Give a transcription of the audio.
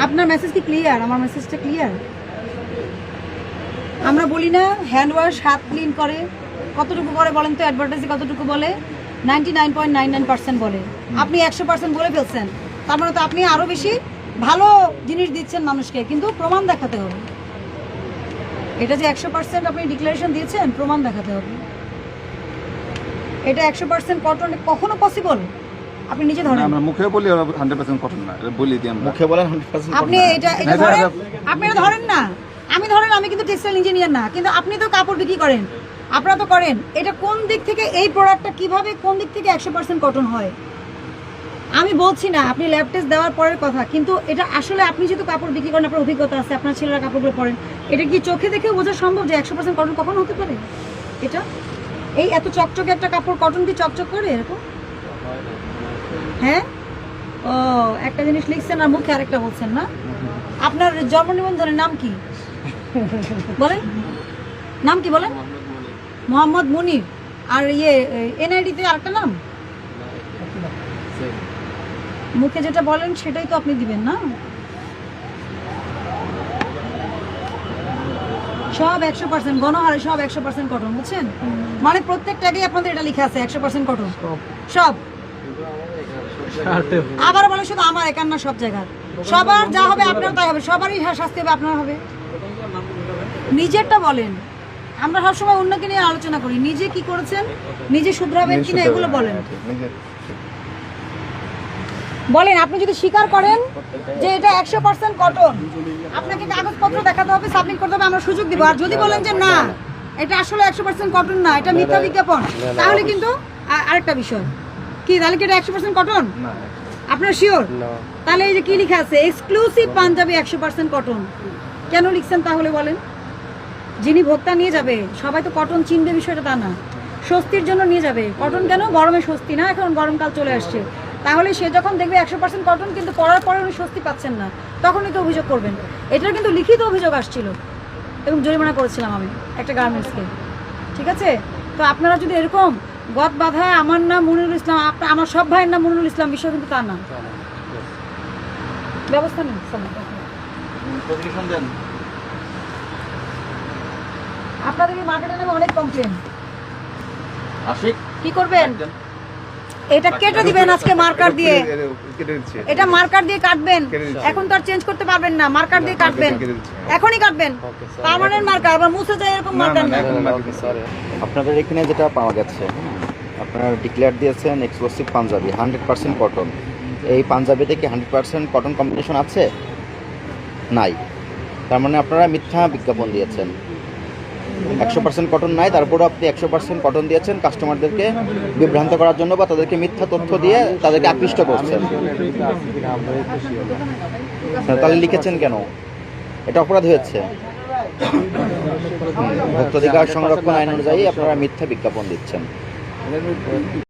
আপনার মেসেজ কি ক্লিয়ার? আমার মেসেজটা ক্লিয়ার? আমরা বলি না হ্যান্ড ওয়াশ, হাত ক্লিন করে, কতটুকু করে বলেন তো? অ্যাডভার্টাইজে কতটুকু বলে? 99.99% বলে। আপনি 100% বলে ফেলছেন, তার মানে তো আপনি আরও বেশি ভালো জিনিস দিচ্ছেন মানুষকে, কিন্তু প্রমাণ দেখাতে হবে। এটা যে 100% আপনি ডিক্লারেশন দিয়েছেন, প্রমাণ দেখাতে হবে। এটা 100% কটন কখনো পসিবল? আপনি নিজে ধরেন। আমরা মুখে বলি 100% কটন না, এটা বলি দিই আমরা। মুখে বলেন 100% আপনি এটা ধরেন, আপনি এটা ধরেন না। আমি কিন্তু টেক্সটাইল ইঞ্জিনিয়ার না, কিন্তু আপনি তো কাপড় বিক্রি করেন, আপনারা তো করেন। এটা কোন দিক থেকে এই প্রোডাক্টটা কিভাবে কোন দিক থেকে 100% কটন হয়? আমি বলছি না, আপনি ল্যাব টেস্ট দেওয়ার পরের কথা, কিন্তু এটা আসলে আপনি যেহেতু কাপড় বিক্রি করেন, আপনার অভিজ্ঞতা আছে, আপনার ছেলেরা কাপড়গুলো পরেন, এটা কি চোখে দেখে বোঝা সম্ভব যে 100% কটন কখন হতে পারে? এটা এই এত চকচকে একটা কাপড় কটন কি চকচক করে এরকম? হ্যাঁ, ও একটা জিনিস লিখছেন আর মুখে আরেকটা বলছেন না। আপনার জন্ম নিবন্ধনের নাম কি বলেন? নাম কি বলেন? মোহাম্মদ মুনির। আর এনআইডিতে আরেকটা নাম? মুখে যেটা বলেন সেটাই তো আপনি দিবেন না। সব 100% গণহারে সব 100% কটন, বুঝছেন? মানে প্রত্যেকটাকেই আপনাদের এটা লেখা আছে 100% কটন সব। আবার বলে শুধু আমার একার না, সব জায়গার সবার যা হবে আপনার তাই হবে, সবারই শাস্তি হবে, আপনার হবে। নিজেরটা বলেন। আমরা সবসময় অন্যকে নিয়ে আলোচনা করি, নিজে কি করেছেন, নিজে শুধরাবেন কিনা এগুলো বলেন। বলেন, আপনি যদি স্বীকার করেন যে এটা 100% কটন, আপনাকে কাগজপত্র দেখাতে হবে, সাবমিট করতে হবে, আমরা সুযোগ দিব। আর যদি বলেন যে না, এটা আসলে 100% কটন না, এটা মিথ্যা বিজ্ঞাপন, তাহলে কিন্তু আরেকটা বিষয় কি, তাহলে কি এটা 100% কটন? আপনার শিওর? তাহলে এই যে কি লেখা আছে, এক্সক্লুসিভ পাঞ্জাবি 100% কটন, কেন লিখছেন তাহলে বলেন? যিনি ভোক্তা নিয়ে যাবে, সবাই তো কটন চিনবে বিষয়টা তা না, স্বস্তির জন্য নিয়ে যাবে। কটন কেন? গরমে স্বস্তি না, এখন গরমকাল চলে আসছে, তাহলে সে যখন দেখবে 100% কটন কিন্তু পরার পরে উনি স্বস্তি পাচ্ছেন না, তখনই তো অভিযোগ করবেন। এটার কিন্তু লিখিত অভিযোগ আসছিল এবং জরিমানা করেছিলাম আমি একটা গার্মেন্টসকে, ঠিক আছে? তো আপনারা যদি এরকম গদ বাধা, আমার নাম মনিরুল ইসলাম, আমার সব ভাইয়ের নাম মনিরুল ইসলাম, বিষয় কিন্তু তা না। ব্যবস্থা নেন, আপনাদের এই মার্কেটে নামে অনেক কমপ্লেন। কি করবেন? এটা কেটে দিবেন আজকে মার্কার দিয়ে, এটা মার্কার দিয়ে কাটবেন। এখন তো আর চেঞ্জ করতে পারবেন না, মার্কার দিয়ে কাটবেন, এখনই কাটবেন। পার্মানেন্ট মার্কার আবার মুছে যায় এরকম মার্কার না। আপনাদের এখানে যেটা পাওয়া গেছে, আপনারা ডিক্লেয়ার দিয়েছেন এক্সক্লুসিভ পাঞ্জাবি 100% কটন। এই পাঞ্জাবিতে কি 100% কটন কম্বিনেশন আছে? নাই। তার মানে আপনারা মিথ্যা বিজ্ঞাপন দিয়েছেন। 100% কটন নাই, তারপরে আপনি 100% কটন দিয়েছেন কাস্টমারদেরকে বিভ্রান্ত করার জন্য, বা তাদেরকে মিথ্যা তথ্য দিয়ে তাদেরকে আকৃষ্ট করছেন। তাহলে লিখেছেন কেন? এটা অপরাধ হয়েছে। ভোক্তাধিকার সংরক্ষণ আইন অনুযায়ী আপনারা মিথ্যা বিজ্ঞাপন দিচ্ছেন।